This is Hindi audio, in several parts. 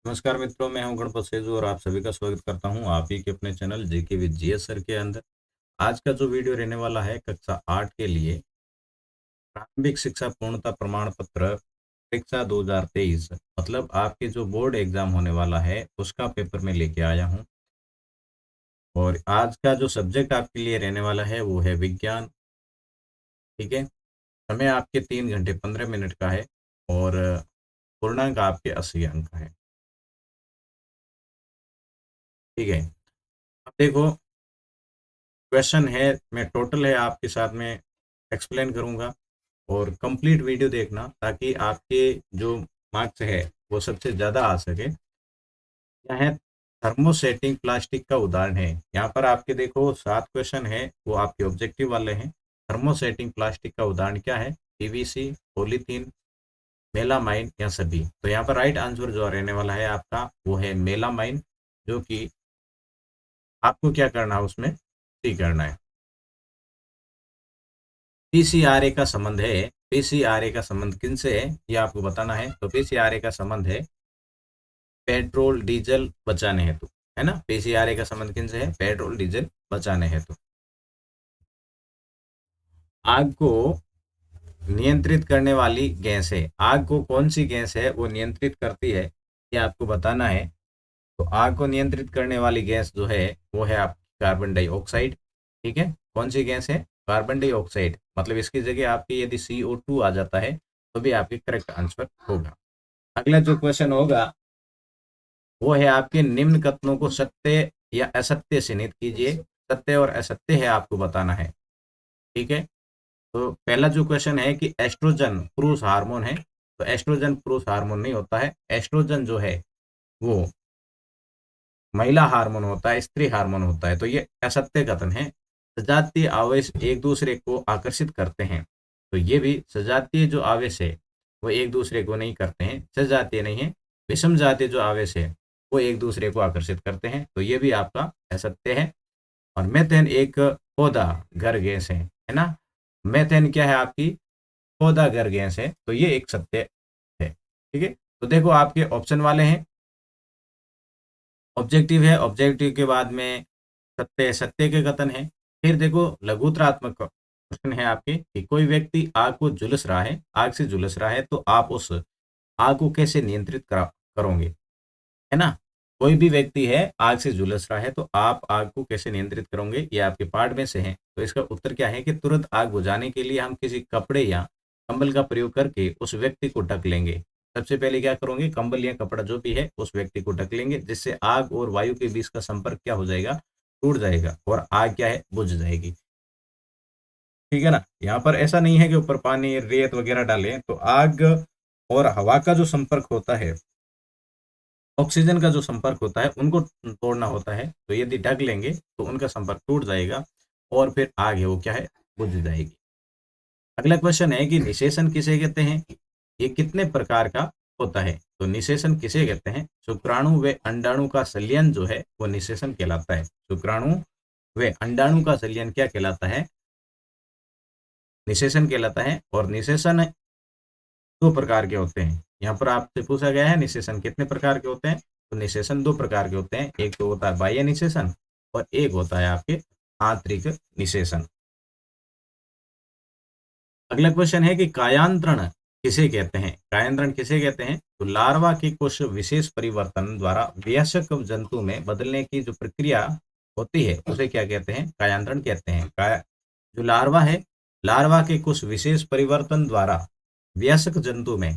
नमस्कार मित्रों, मैं हूं गणपत सेजू और आप सभी का स्वागत करता हूं आप ही के अपने channel GK with GS sir के अंदर। आज का जो वीडियो रहने वाला है कक्षा 8 के लिए प्रारंभिक शिक्षा पूर्णता प्रमाण पत्र परीक्षा 2023 मतलब आपके जो बोर्ड एग्जाम होने वाला है उसका पेपर में लेके आया हूं। और आज का जो सब्जेक्ट आपके लिए रहने वाला है वो है विज्ञान। ठीक है, समय आपके 3 घंटे 15 मिनट का है और पूर्णांक आपके 80 अंक है। ठीक है, अब देखो क्वेश्चन है, मैं टोटल है आपके साथ में एक्सप्लेन करूंगा और कंप्लीट वीडियो देखना ताकि आपके जो मार्क्स है वो सबसे ज़्यादा आ सके। क्या है, थर्मोसेटिंग प्लास्टिक का उदाहरण है। यहाँ पर आपके देखो 7 क्वेश्चन है वो आपके ऑब्जेक्टिव वाले हैं। थर्मोसेटिंग प्लास्टिक का उदाहरण क्या है? पीवीसी, पॉलीथीन, मेलामाइन या सभी। तो यहाँ पर राइट आंसर जो रहने वाला है आपका वो है मेलामाइन, जो कि आपको क्या करना है उसमें सी करना है। पीसीआरए का संबंध है, पीसीआरए का संबंध किनसे है ये आपको बताना है। तो पीसीआरए का संबंध है पेट्रोल डीजल बचाने हेतु, है ना। पीसीआरए का संबंध किनसे है? पेट्रोल डीजल बचाने हेतु। आग को नियंत्रित करने वाली गैस है, आग को कौन सी गैस है वो नियंत्रित करती है ये आपको बताना है। तो आग को नियंत्रित करने वाली गैस जो है वो है आप कार्बन डाइऑक्साइड। ठीक है, कौन सी गैस है? Carbon dioxide. मतलब इसकी जगह आपकी यदि CO2 आ जाता है तो भी आपकी करेक्ट आंसर होगा। अगला जो क्वेश्चन होगा वो है आपके निम्न कथनों को सत्य या असत्य चिन्हित कीजिए। सत्य और असत्य है आपको बताना है। ठीक है, तो पहला जो क्वेश्चन है कि एस्ट्रोजन पुरुष हार्मोन है। तो एस्ट्रोजन पुरुष हार्मोन नहीं होता है। एस्ट्रोजन जो है वो महिला हार्मोन होता है, स्त्री हार्मोन होता है। तो ये असत्य कथन है। सजातीय आवेश एक दूसरे को आकर्षित करते हैं। तो ये भी सजातीय जो आवेश है वो एक दूसरे को नहीं करते हैं, सजातीय नहीं है। विषम जातीय जो आवेश है वो एक दूसरे को आकर्षित करते हैं। तो ये भी आपका असत्य है। और मेथेन एक पौधा घर गैस है ना। मेथेन क्या है? आपकी पौधा घर गैस है। तो ये एक सत्य है। ठीक है, तो देखो आपके ऑप्शन वाले हैं। ऑब्जेक्टिव है, ऑब्जेक्टिव के बाद में सत्य सत्य के कथन है। फिर देखो लघुतरात्मक प्रश्न है आपके कि कोई व्यक्ति आग को झुलस रहा है, आग से झुलस रहा है, तो आप उस आग को कैसे नियंत्रित करोगे, है ना। कोई भी व्यक्ति है आग से झुलस रहा है तो आप आग को कैसे नियंत्रित करोगे, ये आपके पार्ट में से है। तो इसका उत्तर क्या है कि तुरंत आग बुझाने के लिए हम किसी कपड़े या कंबल का प्रयोग करके उस व्यक्ति को ढक लेंगे। सबसे पहले क्या करोगे? कंबल या कपड़ा जो भी है उस व्यक्ति को ढक लेंगे, जिससे आग और वायु के बीच का संपर्क क्या हो जाएगा? टूट जाएगा और आग क्या है? बुझ जाएगी। ठीक है ना। यहाँ पर ऐसा नहीं है कि ऊपर पानी रेत वगैरह डालें। तो आग और हवा का जो संपर्क होता है, ऑक्सीजन का जो संपर्क होता है उनको तोड़ना होता है। तो यदि ढक लेंगे तो उनका संपर्क टूट जाएगा और फिर आग है वो क्या है? बुझ जाएगी। अगला क्वेश्चन है कि निषेचन किसे कहते हैं? ये कितने प्रकार का होता है? तो निषेचन किसे कहते हैं? शुक्राणु व अंडाणु का संलयन जो है वो निषेचन कहलाता है। शुक्राणु व अंडाणु का संलयन क्या कहलाता है? निषेचन कहलाता है। और निषेचन 2 प्रकार के होते हैं। यहाँ पर आपसे पूछा गया है निषेचन कितने प्रकार के होते हैं। तो निषेचन 2 प्रकार के होते हैं। एक तो होता है बाह्य निषेचन और एक होता है आपके आंतरिक निषेचन। अगला क्वेश्चन है कि कायांतरण किसे कहते हैं? कायांतरण किसे कहते हैं? तो लार्वा के कुछ विशेष परिवर्तन द्वारा वयस्क जंतु में बदलने की जो प्रक्रिया होती है उसे क्या कहते हैं? कायांतरण कहते हैं। जो लार्वा है, लार्वा के कुछ विशेष परिवर्तन द्वारा वयस्क जंतु में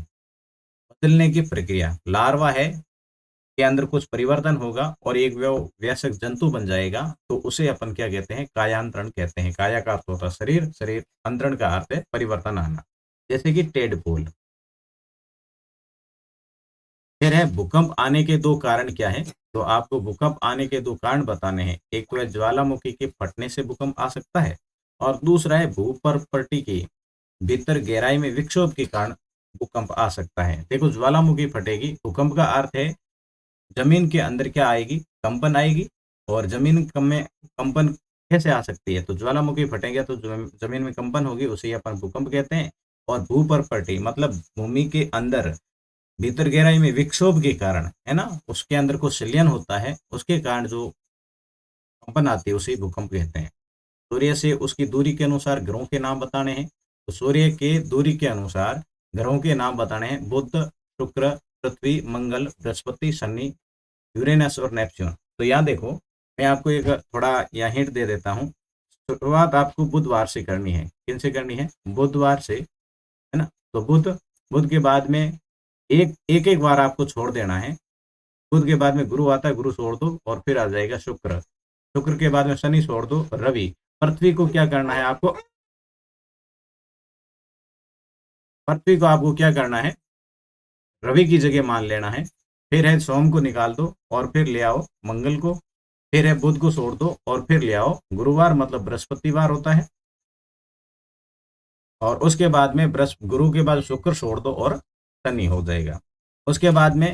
बदलने की प्रक्रिया, लार्वा है के अंदर कुछ परिवर्तन होगा और एक वो वयस्क जंतु बन जाएगा, तो उसे अपन क्या कहते हैं? कायांतरण कहते हैं। काया का अर्थ होता है शरीर, शरीर अंतरण का अर्थ है परिवर्तन आना, जैसे कि टेडपोल। फिर है भूकंप आने के 2 कारण क्या है? तो आपको भूकंप आने के 2 कारण बताने हैं। एक तो है ज्वालामुखी के फटने से भूकंप आ सकता है और दूसरा है भूपर्पटी की भीतर गहराई में विक्षोभ के कारण भूकंप आ सकता है। देखो ज्वालामुखी फटेगी, भूकंप का अर्थ है जमीन के अंदर क्या आएगी? कंपन आएगी। और जमीन में कंपन कैसे आ सकती है? तो ज्वालामुखी फटेंगे तो जमीन में कंपन होगी, उसे अपन भूकंप कहते हैं। और भूपर्पटी मतलब भूमि के अंदर भीतर गहराई में विक्षोभ के कारण, है ना, उसके अंदर कुछ संलयन होता है, उसके कारण जो कंपन आती है उसे भूकंप कहते हैं। सूर्य से उसकी दूरी के अनुसार ग्रहों के नाम बताने हैं। तो सूर्य के दूरी के अनुसार ग्रहों के नाम बताने हैं: बुध, शुक्र, पृथ्वी, मंगल, बृहस्पति, शनि, यूरेनस और नेपच्यून। तो यहाँ देखो, मैं आपको एक थोड़ा यहाँ हिंट दे देता हूँ। शुरुआत आपको बुधवार से करनी है। किन से करनी है? बुधवार से, है ना। तो बुध, बुध के बाद में एक बार आपको छोड़ देना है। बुध के बाद में गुरु आता है, गुरु छोड़ दो, और फिर आ जाएगा शुक्र। शुक्र के बाद में शनि छोड़ दो, रवि। पृथ्वी को क्या करना है आपको? पृथ्वी को आपको क्या करना है? रवि की जगह मान लेना है। फिर है सोम को निकाल दो और फिर ले आओ मंगल को। फिर है बुध को छोड़ दो और फिर ले आओ गुरुवार, मतलब बृहस्पतिवार होता है। और उसके बाद में गुरु के बाद शुक्र छोड़ दो और शनि हो जाएगा। उसके बाद में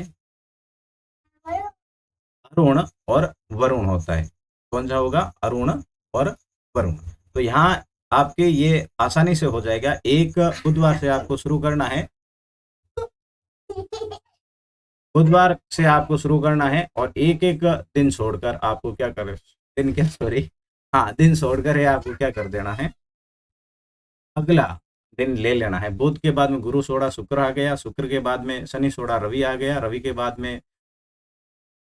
अरुण और वरुण होता है। कौन सा होगा? अरुण और वरुण। तो यहाँ आपके ये आसानी से हो जाएगा। एक बुधवार से आपको शुरू करना है, बुधवार से आपको शुरू करना है, और एक एक दिन छोड़कर आपको क्या कर, दिन क्या, सॉरी, हाँ, दिन छोड़कर है आपको क्या कर देना है, अगला दिन ले लेना है। बुध के बाद में गुरु छोड़ा, शुक्र आ गया। शुक्र के बाद में शनि छोड़ा, रवि आ गया। रवि के बाद में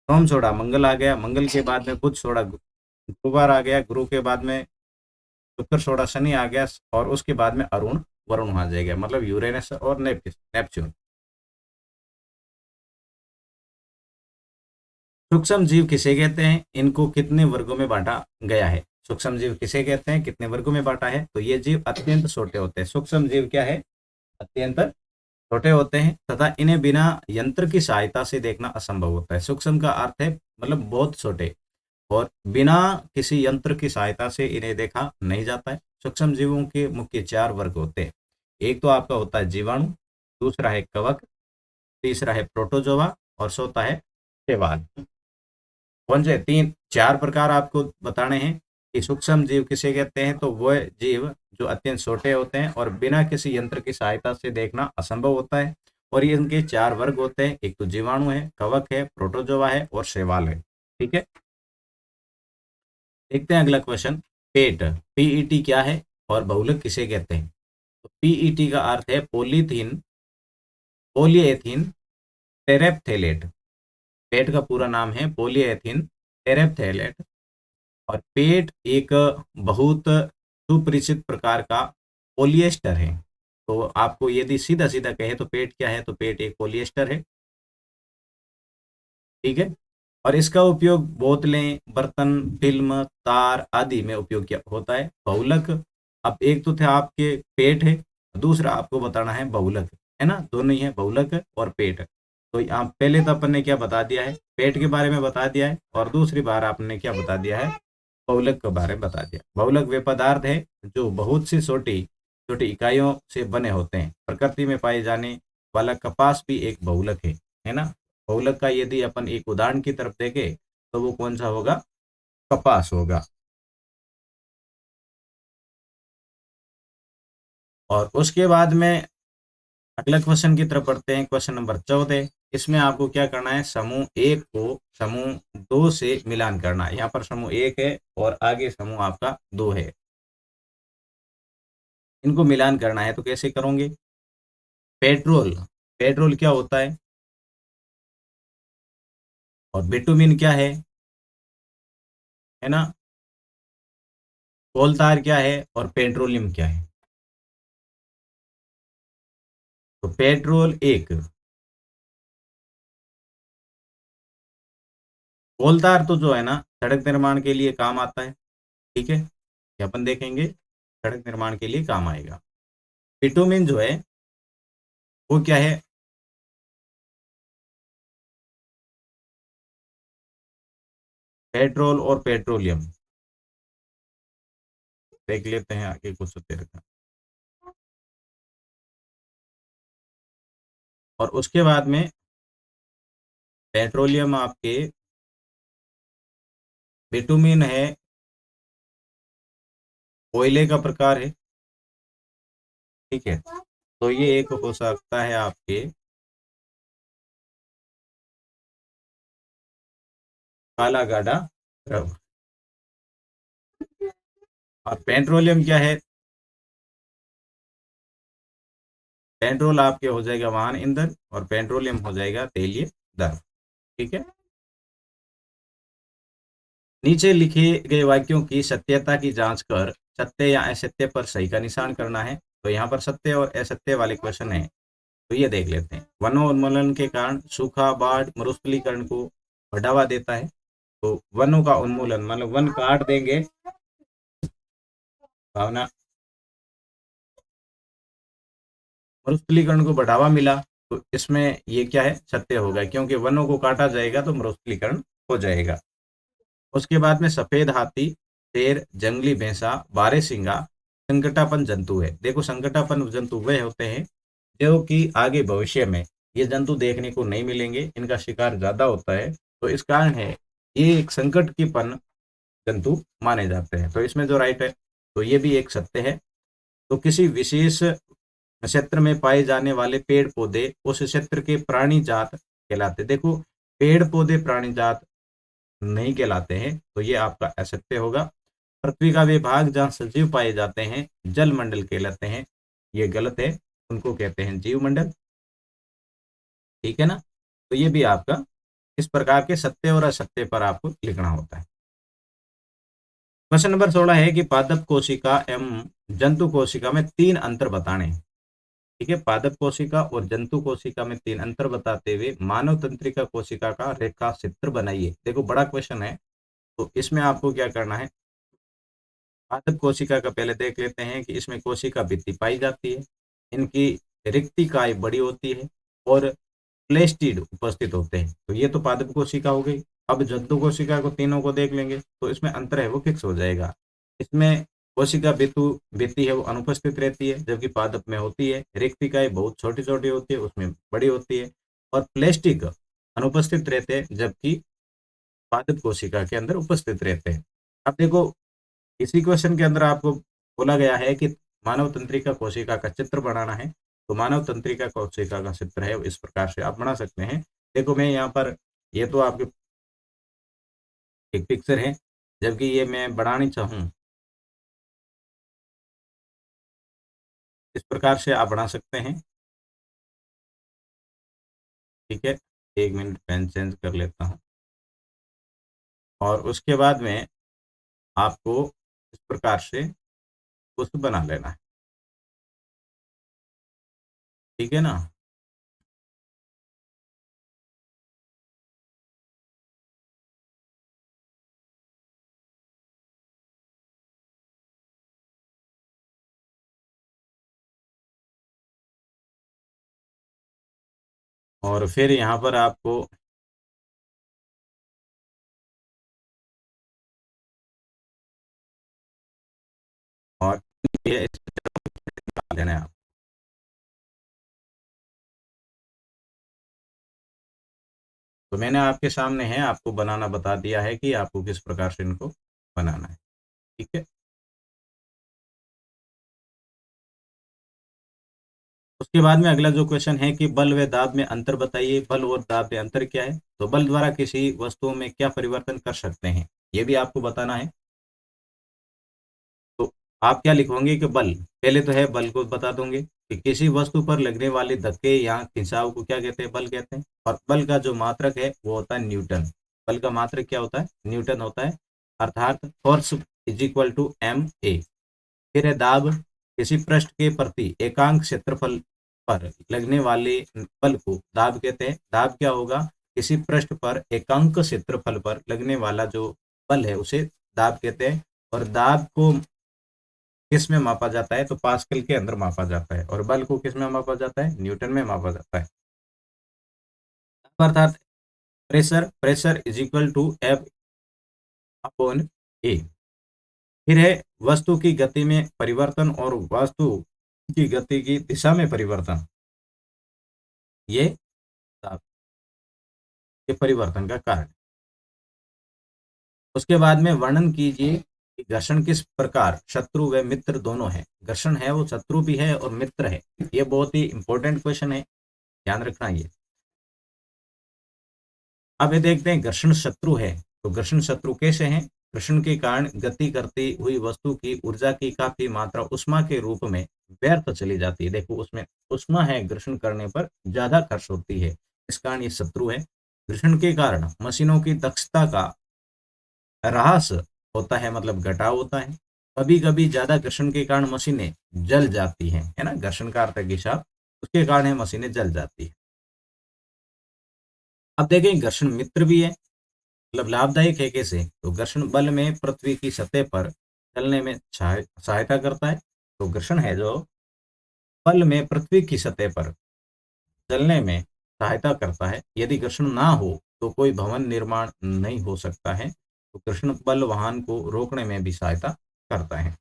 सोम छोड़ा, मंगल आ गया। मंगल के बाद में बुध छोड़ा, गुरुवार आ गया। गुरु के बाद में शुक्र छोड़ा, शनि आ गया। और उसके बाद में अरुण वरुण आ जाएगा, मतलब यूरेनस और नेपच्यून। सूक्ष्म जीव किसे कहते हैं? इनको कितने वर्गों में बांटा गया है? सूक्ष्म जीव किसे कहते हैं, कितने वर्गों में बांटा है? तो ये जीव अत्यंत छोटे होते हैं। सूक्ष्म जीव क्या है? अत्यंत छोटे होते हैं, तथा इन्हें बिना यंत्र की सहायता से देखना असंभव होता है। सूक्ष्म का अर्थ है मतलब बहुत छोटे, और बिना किसी यंत्र की सहायता से इन्हें देखा नहीं जाता है। सूक्ष्म जीवों के मुख्य 4 वर्ग होते हैं। एक तो आपका होता है जीवाणु, दूसरा है कवक, तीसरा है प्रोटोजोआ, और चौथा है शैवाल। कौन से 4 प्रकार आपको बताने हैं कि सूक्ष्म जीव किसे कहते हैं? तो वो जीव जो अत्यंत छोटे होते हैं और बिना किसी यंत्र की सहायता से देखना असंभव होता है। और ये इनके 4 वर्ग होते हैं। एक तो जीवाणु है, कवक है, प्रोटोजोआ है और शैवाल है। ठीक है, देखते हैं अगला क्वेश्चन। पेट, पीईटी क्या है और बहुलक किसे कहते हैं? तो पीईटी का अर्थ है पॉलीथीन पॉलीएथीन टेरेप्थेलेट। पेट का पूरा नाम है पॉलीएथीन टेरेप्थेलेट। और पेट एक बहुत सुपरिचित प्रकार का पॉलिएस्टर है। तो आपको यदि सीधा सीधा कहे तो पेट क्या है? तो पेट एक पॉलिएस्टर है। ठीक है, और इसका उपयोग बोतलें, बर्तन, फिल्म, तार आदि में उपयोग किया होता है। बहुलक, अब एक तो थे आपके पेट है, दूसरा आपको बताना है बहुलक, है ना, दोनों ही है, बहुलक और पेट। तो यहाँ पहले तो अपन ने क्या बता दिया है? पेट के बारे में बता दिया है, और दूसरी बार आपने क्या बता दिया है? बहुलक के बारे में बता दिया। बहुलक वे पदार्थ है जो बहुत सी छोटी छोटी इकाइयों से बने होते हैं। प्रकृति में पाए जाने वाला कपास भी एक बहुलक है ना। बहुलक का यदि अपन एक उदाहरण की तरफ देखें तो वो कौन सा होगा? कपास होगा। और उसके बाद में अगला क्वेश्चन की तरफ बढ़ते हैं, क्वेश्चन नंबर 14। इसमें आपको क्या करना है? समूह 1 को समूह 2 से मिलान करना है। यहाँ पर समूह 1 है और आगे समूह आपका 2 है, इनको मिलान करना है। तो कैसे करोगे? पेट्रोल, पेट्रोल क्या होता है? और बिटुमिन क्या है ना। कोल तार क्या है और पेट्रोलियम क्या है? तो पेट्रोल एक, कोल तार तो जो है ना सड़क निर्माण के लिए काम आता है। ठीक है, ये अपन देखेंगे, सड़क निर्माण के लिए काम आएगा। बिटुमिन जो है वो क्या है? पेट्रोल और पेट्रोलियम। देख लेते हैं आगे कुछ होते रखा। और उसके बाद में पेट्रोलियम आपके, बिटुमिन है, कोयले का प्रकार है। ठीक है, तो ये एक हो सकता है आपके काला गाढ़ा द्रव। और पेट्रोलियम क्या है? पेट्रोल आपके हो जाएगा वाहन ईंधन और पेट्रोलियम हो जाएगा तेलीय द्रव। ठीक है। नीचे लिखे गए वाक्यों की सत्यता की जांच कर सत्य या असत्य पर सही का निशान करना है। तो यहाँ पर सत्य और असत्य वाले क्वेश्चन है, तो ये देख लेते हैं। वनोन्मूलन के कारण सूखा, बाढ़, मरुस्थलीकरण को बढ़ावा देता है। तो वनों का उन्मूलन मतलब वन काट देंगे, भावना, मरुस्थलीकरण को बढ़ावा मिला, तो इसमें ये क्या है? सत्य होगा, क्योंकि वनों को काटा जाएगा तो मरुस्थलीकरण हो जाएगा। उसके बाद में सफेद हाथी, शेर, जंगली भैंसा, बारहसिंगा संकटापन जंतु है। देखो, संकटापन जंतु वे होते हैं जो कि आगे भविष्य में ये जंतु देखने को नहीं मिलेंगे, इनका शिकार ज्यादा होता है, तो इस कारण है ये एक संकट की पन जंतु माने जाते हैं। तो इसमें जो राइट है, तो ये भी एक सत्य है। तो किसी विशेष क्षेत्र में पाए जाने वाले पेड़ पौधे उस क्षेत्र के प्राणी जात कहलाते। देखो, पेड़ पौधे प्राणी जात नहीं कहलाते हैं, तो ये आपका असत्य होगा। पृथ्वी का वे भाग जहाँ सजीव पाए जाते हैं जल मंडल कहलाते हैं, ये गलत है, उनको कहते हैं जीव मंडल। ठीक है ना। तो ये भी आपका इस प्रकार के सत्य और असत्य पर आपको लिखना होता है। क्वेश्चन नंबर 16 है कि पादप कोशिका एवं जंतु कोशिका में 3 अंतर बताने। ठीक है, पादप कोशिका और जंतु कोशिका में 3 अंतर बताते हुए मानव तंत्रिका कोशिका का रेखा चित्र बनाइए। देखो, बड़ा क्वेश्चन है, तो इसमें आपको क्या करना है? पादप कोशिका का पहले देख लेते हैं कि इसमें कोशिका भित्ति पाई जाती है, इनकी रिक्तिकाएं बड़ी होती है और प्लेस्टिड उपस्थित होते हैं। तो ये तो पादप कोशिका हो गई। अब जंतु कोशिका को तीनों को देख लेंगे, तो इसमें अंतर है वो फिक्स हो जाएगा। इसमें कोशिका भित्तु भित्ति है वो अनुपस्थित रहती है, जबकि पादप में होती है। रिक्तिकाएं बहुत छोटी छोटी होती है, उसमें बड़ी होती है। और प्लेस्टिक अनुपस्थित रहते हैं, जबकि पादप कोशिका के अंदर उपस्थित रहते हैं। अब देखो, इसी क्वेश्चन के अंदर आपको बोला गया है कि मानव तंत्रिका कोशिका का चित्र बनाना है। तो मानव तंत्रिका कोशिका का चित्र है इस प्रकार से आप बना सकते हैं। देखो, मैं यहाँ पर, ये तो आपके एक पिक्चर है, जबकि ये मैं बनानी चाहूँ इस प्रकार से आप बना सकते हैं। ठीक है, 1 मिनट पेन चेंज कर लेता हूँ। और उसके बाद में आपको इस प्रकार से कुछ बना लेना है। ठीक है ना। और फिर यहाँ पर आपको और ये डाल देना है आप। तो मैंने आपके सामने है, आपको बनाना बता दिया है कि आपको किस प्रकार से इनको बनाना है। ठीक है। उसके बाद में अगला जो क्वेश्चन है कि बल व दाब में अंतर बताइए। बल और दाब में अंतर क्या है? तो बल द्वारा किसी वस्तुओं में क्या परिवर्तन कर सकते हैं, ये भी आपको बताना है। तो आप क्या लिखोगे कि बल, पहले तो है बल को बता दूंगे कि किसी वस्तु पर लगने वाले धक्के या खिंचाव को क्या कहते हैं? बल कहते हैं। और बल का जो मात्रक है वो होता है न्यूटन। बल का मात्रक क्या होता है? न्यूटन होता है, अर्थात force is equal to M A. फिर है दाब, किसी पृष्ठ के प्रति एकांक क्षेत्रफल पर लगने वाले बल को दाब कहते हैं। दाब क्या होगा? किसी पृष्ठ पर एकांक क्षेत्रफल पर लगने वाला जो बल है उसे दाब कहते हैं। और दाब को किस में मापा जाता है? तो पास्कल के अंदर मापा जाता है। और बल को किस में मापा जाता है? न्यूटन में मापा जाता है। अर्थात pressure, pressure is equal to F upon A. फिर है वस्तु की गति में परिवर्तन और वस्तु की गति की दिशा में परिवर्तन, ये दाब के परिवर्तन का कारण। उसके बाद में वर्णन कीजिए कि घर्षण किस प्रकार शत्रु व मित्र दोनों है। घर्षण है वो शत्रु भी है और मित्र है। ये बहुत ही इंपॉर्टेंट क्वेश्चन है, ध्यान रखना ये। अब ये देखते हैं, घर्षण शत्रु है तो घर्षण शत्रु कैसे हैं? घर्षण के कारण गति करती हुई वस्तु की ऊर्जा की काफी मात्रा उष्मा के रूप में व्यर्थ चली जाती है। देखो उसमें उष्मा है, घर्षण करने पर ज्यादा खर्च होती है, इस कारण ये शत्रु है। घर्षण के कारण मशीनों की दक्षता का ह्रास होता है, मतलब घटाव होता है। कभी कभी ज्यादा घर्षण के कारण मशीनें जल जाती हैं, है ना, घर्षण का अर्थ है कि उसके कारण है मशीनें जल जाती है। अब देखें घर्षण मित्र भी है, मतलब लाभदायक है कैसे? तो घर्षण बल में पृथ्वी की सतह पर चलने में सहायता करता है। तो घर्षण है जो बल में पृथ्वी की सतह पर चलने में सहायता करता है। यदि घर्षण ना हो तो कोई भवन निर्माण नहीं हो सकता है। तो घर्षण बल वाहन को रोकने में भी सहायता करता है।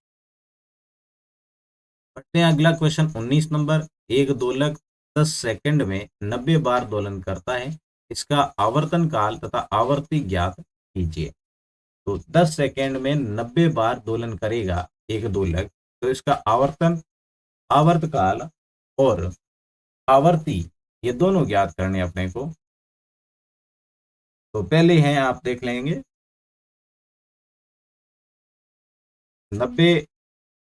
पढ़ते हैं अगला क्वेश्चन 19 नंबर। एक दोलक 10 सेकंड में 90 बार दोलन करता है, इसका आवर्तन काल तथा आवर्ती ज्ञात कीजिए। तो 10 सेकंड में 90 बार दोलन करेगा एक दोलक, तो इसका आवर्तन, आवर्तकाल और आवर्ती, ये दोनों ज्ञात करने अपने को। तो पहले हैं, आप देख लेंगे 90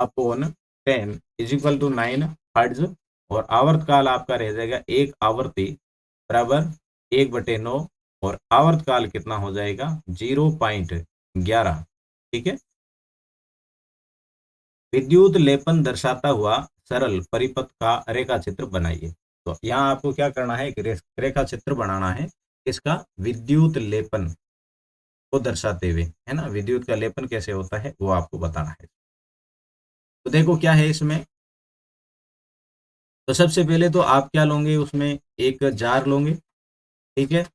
upon 10 is equal to 9 hertz, और आवर्त काल आपका रह जाएगा एक आवर्ती बराबर 1/9, और आवर्त काल कितना हो जाएगा 0.11। ठीक है। विद्युत लेपन दर्शाता हुआ सरल परिपथ का रेखा चित्र बनाइए। तो यहाँ आपको क्या करना है, एक रेखा चित्र बनाना है, इसका विद्युत लेपन को दर्शाते हुए, है ना, विद्युत का लेपन कैसे होता है वो आपको बताना है। तो देखो क्या है इसमें। तो सबसे पहले तो आप क्या लोगे, उसमें एक जार लोगे, ठीक है,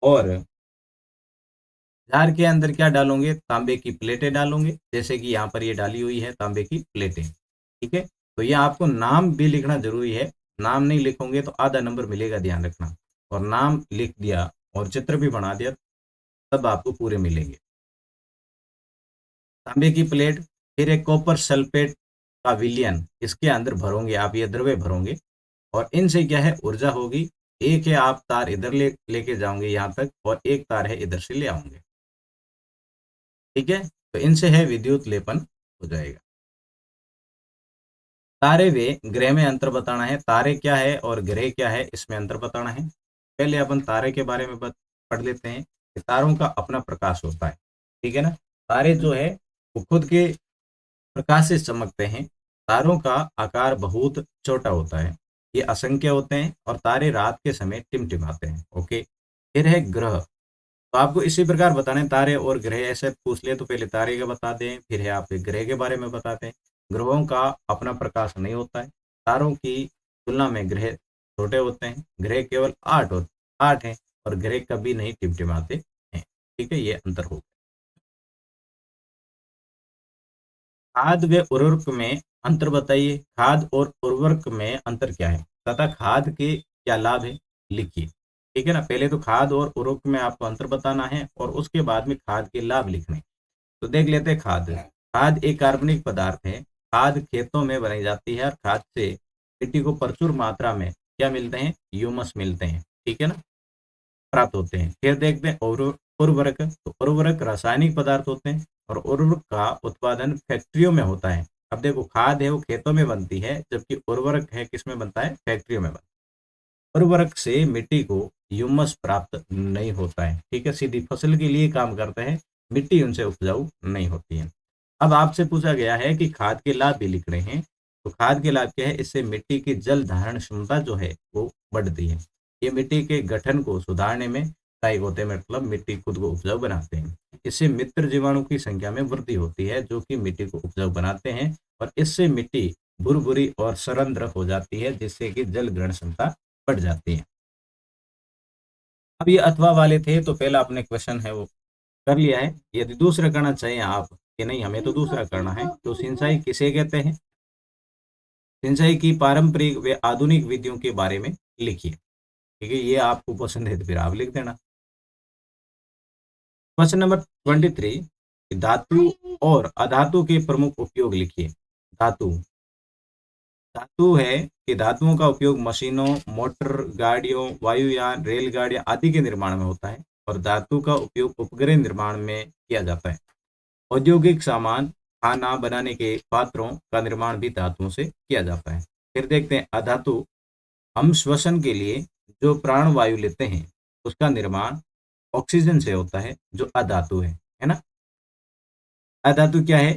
और जार के अंदर क्या डालोगे, तांबे की प्लेटें डालोगे, जैसे कि यहाँ पर ये डाली हुई है तांबे की प्लेटें। ठीक है। तो ये आपको नाम भी लिखना जरूरी है, नाम नहीं लिखोगे तो आधा नंबर मिलेगा, ध्यान रखना। और नाम लिख दिया और चित्र भी बना दिया तब आपको पूरे मिलेंगे। तांबे की प्लेट, फिर एक कॉपर सल्फेट का विलयन इसके अंदर भरोगे आप, ये द्रव्य भरोगे, और इनसे क्या है ऊर्जा होगी। एक है आप तार इधर लेके जाओगे यहाँ तक, और एक तार है इधर से ले आओगे। ठीक है। तो इनसे है विद्युत लेपन हो जाएगा। तारे वे ग्रह में अंतर बताना है। तारे क्या है और ग्रह क्या है, इसमें अंतर बताना है। पहले अपन तारे के बारे में पढ़ लेते हैं कि तारों का अपना प्रकाश होता है। ठीक है ना। तारे जो है वो खुद के प्रकाश से चमकते हैं। तारों का आकार बहुत छोटा होता है, ये असंख्य होते हैं, और तारे रात के समय टिमटिमाते हैं। ओके। फिर है ग्रह। तो आपको इसी प्रकार बताने तारे और ग्रह, ऐसे पूछ ले तो पहले तारे का बता दें, फिर है आप ग्रह के बारे में बताते हैं। ग्रहों का अपना प्रकाश नहीं होता है। तारों की तुलना में ग्रह छोटे होते हैं। ग्रह केवल 8 हैं, और ग्रह कभी नहीं टिमटिमाते हैं। ठीक है, ये अंतर हो गया। खाद व उर्वरक में अंतर बताइए। खाद और उर्वरक में अंतर क्या है तथा खाद के क्या लाभ है, लिखिए। ठीक है ना। पहले तो खाद और उर्वरक में आपको अंतर बताना है, और उसके बाद में खाद के लाभ लिखने। तो देख लेते हैं खाद। खाद एक कार्बनिक पदार्थ है। खाद खेतों में बनाई जाती है, और खाद से मिट्टी को प्रचुर मात्रा में क्या मिलते हैं, ह्यूमस मिलते हैं। ठीक है ना, प्राप्त होते हैं। फिर देखते हैं उर्वरक। तो उर्वरक रासायनिक पदार्थ होते हैं, और उर्वरक का उत्पादन फैक्ट्रियों में होता है। अब देखो खाद है वो खेतों में बनती है, जबकि उर्वरक है किसमें बनता है, फैक्ट्रियों में बनता है। उर्वरक से मिट्टी को ह्यूमस प्राप्त नहीं होता है। ठीक है, सीधी फसल के लिए काम करते हैं, मिट्टी उनसे उपजाऊ नहीं होती है। अब आपसे पूछा गया है कि खाद के लाभ भी लिख रहे हैं। तो खाद के लाभ क्या है, इससे मिट्टी की जल धारण क्षमता जो है वो बढ़ती है। ये मिट्टी के गठन को सुधारने में सहायक होते हैं, मतलब मिट्टी खुद को उपजाऊ बनाते हैं। इससे मित्र जीवाणु की संख्या में वृद्धि होती है, जो कि मिट्टी को उपजाऊ बनाते हैं, और इससे मिट्टी भुरभुरी और सरंध्र हो जाती है, जिससे कि जल ग्रहण क्षमता बढ़ जाती है। अब ये अथवा वाले थे, तो पहला अपने क्वेश्चन है वो कर लिया है। यदि दूसरा करना चाहिए आप कि नहीं हमें तो दूसरा करना है, तो सिंचाई किसे कहते हैं, सिंचाई की पारंपरिक व आधुनिक विधियों के बारे में लिखिए। ठीक है, ये आपको पसंद है तो फिर आप लिख देना। क्वेश्चन नंबर 23, धातु और अधातु के प्रमुख उपयोग लिखिए। धातु, धातु है कि धातुओं का उपयोग मशीनों, मोटर गाड़ियों, वायुयान, रेलगाड़ियां आदि के निर्माण में होता है। और धातु का उपयोग उपग्रह निर्माण में किया जाता है। औद्योगिक सामान, खाना बनाने के पात्रों का निर्माण भी धातुओं से किया जाता है। फिर देखते हैं अधातु। हम श्वसन के लिए जो प्राण वायु लेते हैं उसका निर्माण ऑक्सीजन से होता है, जो अधातु है ना। अधातु क्या है?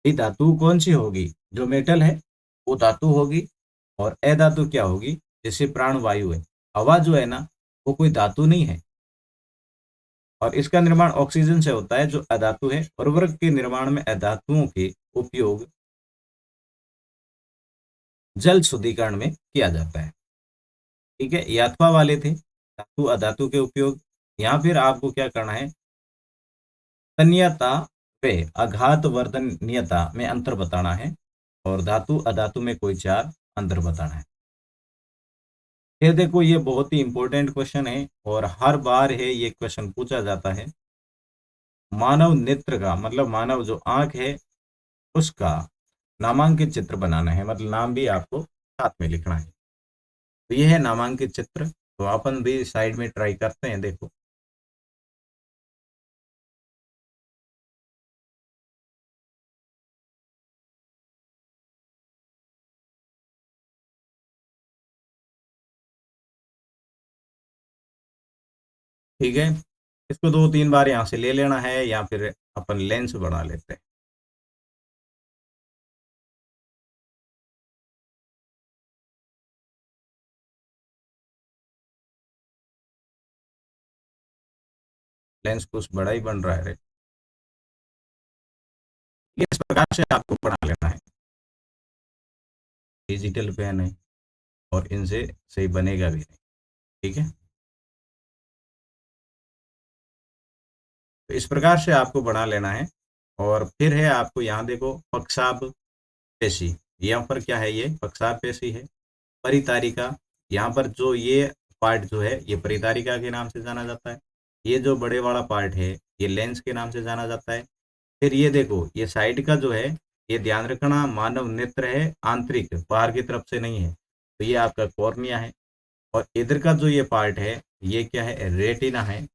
ये धातु कौन सी होगी? जो मेटल है वो धातु होगी। और अधातु क्या होगी? जैसे प्राण वायु है, हवा जो है ना वो कोई धातु नहीं है, और इसका निर्माण ऑक्सीजन से होता है, जो अधातु है। उर्वरक के निर्माण में अधातुओं के उपयोग जल शुद्धिकरण में किया जाता है। ठीक है, ये अथवा वाले थे धातु अधातु के उपयोग। यहाँ फिर आपको क्या करना है, तन्यता व आघात वर्धनीयता में अंतर बताना है, और धातु अधातु में कोई चार अंतर बताना है। फिर देखो ये बहुत ही इंपॉर्टेंट क्वेश्चन है और हर बार है ये क्वेश्चन पूछा जाता है। मानव नेत्र का मतलब मानव जो आंख है उसका नामांकित चित्र बनाना है, मतलब नाम भी आपको साथ में लिखना है। तो ये है नामांकित चित्र। तो अपन भी साइड में ट्राई करते हैं। देखो ठीक है, इसको दो तीन बार यहाँ से ले लेना है, या फिर अपन लेंस बढ़ा लेते हैं। लेंस कुछ बड़ा ही बन रहा है रे। ये इस प्रकार से आपको बना लेना है। डिजिटल पेन है और इनसे सही बनेगा भी नहीं। ठीक है, तो इस प्रकार से आपको बना लेना है। और फिर है आपको यहाँ देखो पक्षाभ पेशी, यहाँ पर क्या है, ये पक्षाभ पेशी है। परितारिका, यहाँ पर जो ये पार्ट जो है ये परितारिका के नाम से जाना जाता है। ये जो बड़े वाला पार्ट है ये लेंस के नाम से जाना जाता है। फिर ये देखो ये साइड का जो है, ये ध्यान रखना मानव नेत्र है, आंतरिक बाहर की तरफ से नहीं है। तो ये आपका कॉर्निया है। और इधर का जो ये पार्ट है ये क्या है, रेटिना है।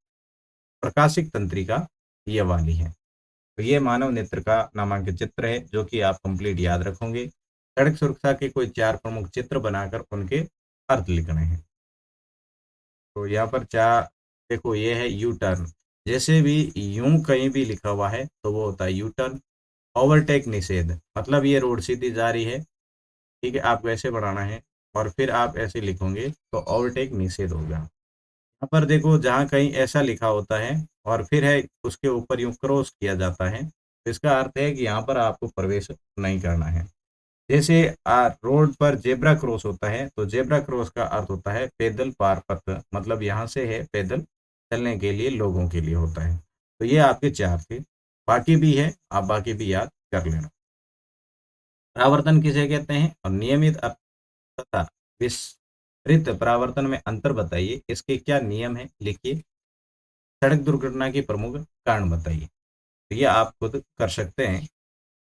प्रकाशिक तंत्रिका ये वाली है। तो ये मानव नेत्र का नामांकित चित्र है जो कि आप कंप्लीट याद रखोगे। सड़क सुरक्षा के कोई चार प्रमुख चित्र बनाकर उनके अर्थ लिखने हैं। तो यहाँ पर चार देखो, ये है यू टर्न। जैसे भी यूं कहीं भी लिखा हुआ है तो वो होता है यू टर्न। ओवरटेक निषेध, मतलब ये रोड सीधी जा रही है, ठीक है, आपको ऐसे बढ़ाना है और फिर आप ऐसे लिखोगे तो ओवरटेक निषेध होगा। यहाँ पर देखो जहाँ कहीं ऐसा लिखा होता है और फिर है उसके ऊपर यूं क्रॉस किया जाता है, तो इसका अर्थ है कि यहाँ पर आपको प्रवेश नहीं करना है। जैसे रोड पर जेब्रा क्रॉस होता है तो जेब्रा क्रॉस का अर्थ होता है पैदल पार पथ, मतलब यहाँ से है पैदल चलने के लिए, लोगों के लिए होता है। तो ये आपके चार थे, बाकी भी है, आप बाकी भी याद कर लेना। परावर्तन किसे कहते हैं और नियमित तथा विस्तृत परावर्तन में अंतर बताइए, इसके क्या नियम है लिखिए। सड़क दुर्घटना की प्रमुख कारण बताइए। तो ये आप खुद कर सकते हैं।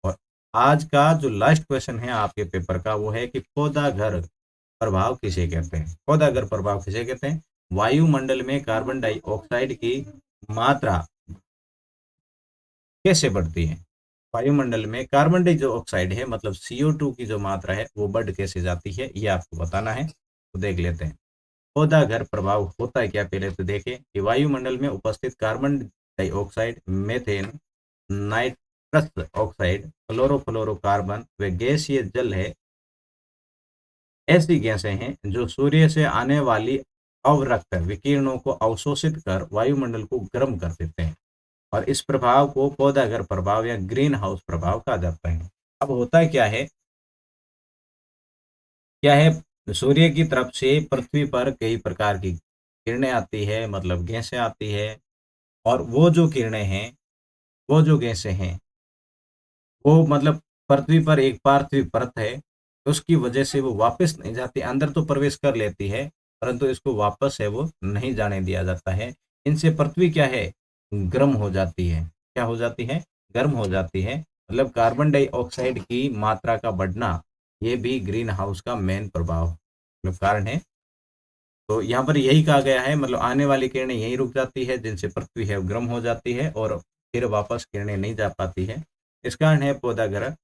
और आज का जो लास्ट क्वेश्चन है आपके पेपर का वो है कि पौधाघर प्रभाव किसे कहते हैं। पौधाघर प्रभाव किसे कहते हैं? वायुमंडल में कार्बन डाइऑक्साइड की मात्रा कैसे बढ़ती है? वायुमंडल में कार्बन डाइऑक्साइड है मतलब CO2 की जो मात्रा है वो बढ़ कैसे जाती है, ये आपको बताना है। तो देख लेते हैं पौधाघर प्रभाव होता है क्या। पहले तो देखें कि वायुमंडल में उपस्थित carbon dioxide, methane, nitrous oxide, chlorofluorocarbon व गैसीय जल है, ऐसी गैसें हैं जो सूर्य से आने वाली अवरक्त विकिरणों को अवशोषित कर वायुमंडल को गर्म कर देते हैं, और इस प्रभाव को पौधाघर प्रभाव या ग्रीन हाउस प्रभाव कहा जाता है। अब होता क्या है, सूर्य की तरफ से पृथ्वी पर कई प्रकार की किरणें आती है, मतलब गैसें आती है, और वो जो किरणें हैं, वो जो गैसें हैं, वो मतलब पृथ्वी पर एक पार्थिव परत है, उसकी वजह से वो वापस नहीं जाती, अंदर तो प्रवेश कर लेती है परंतु इसको वापस है वो नहीं जाने दिया जाता है। इनसे पृथ्वी क्या है, गर्म हो जाती है। क्या हो जाती है? गर्म हो जाती है। मतलब कार्बन डाइऑक्साइड की मात्रा का बढ़ना ये भी ग्रीन हाउस का मेन प्रभाव मतलब कारण है। तो यहाँ पर यही कहा गया है, मतलब आने वाली किरणें यहीं रुक जाती है, जिनसे पृथ्वी है वो गर्म हो जाती है और फिर वापस किरणें नहीं जा पाती है। इस कारण है पौधागृह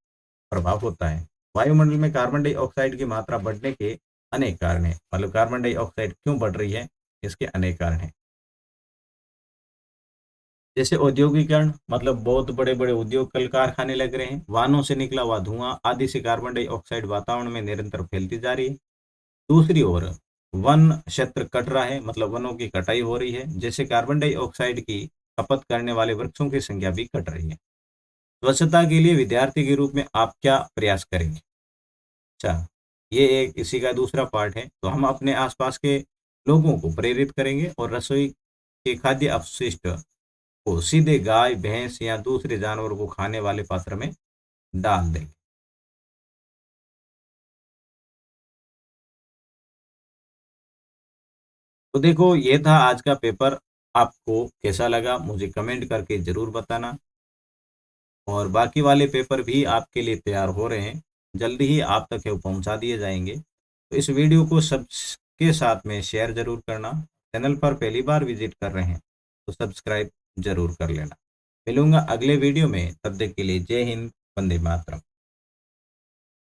प्रभाव होता है। वायुमंडल में कार्बन डाइऑक्साइड की मात्रा बढ़ने के अनेक कारण हैं, मतलब कार्बन डाइऑक्साइड क्यों बढ़ रही है, इसके अनेक कारण हैं। जैसे औद्योगिकरण, मतलब बहुत बड़े बड़े उद्योग कल कारखाने लग रहे हैं, वाहनों से निकला हुआ धुआं आदि से कार्बन डाइऑक्साइड वातावरण में निरंतर फैलती जा रही है। दूसरी ओर वन क्षेत्र कट रहा है, मतलब वनों की कटाई हो रही है, जैसे कार्बन डाइऑक्साइड की खपत करने वाले वृक्षों की संख्या भी घट रही है। स्वच्छता के लिए विद्यार्थी के रूप में आप क्या प्रयास करेंगे? अच्छा, ये एक इसी का दूसरा पार्ट है। तो हम अपने आसपास के लोगों को प्रेरित करेंगे और रसोई के खाद्य अपशिष्ट को सीधे गाय, भैंस या दूसरे जानवरों को खाने वाले पात्र में डाल देंगे। तो देखो, ये था आज का पेपर। आपको कैसा लगा मुझे कमेंट करके ज़रूर बताना, और बाकी वाले पेपर भी आपके लिए तैयार हो रहे हैं। जल्दी ही आप तक वो पहुँचा दिए जाएँगे। तो इस वीडियो को सबके साथ में शेयर ज़रूर करना। चैनल पर पहली बार विज़िट कर रहे हैं, तो सब्सक्राइब ज़रूर कर लेना। मिलूँगा अगले वीडियो में, तब तक के लिए जय हिंद, वंदे मातरम।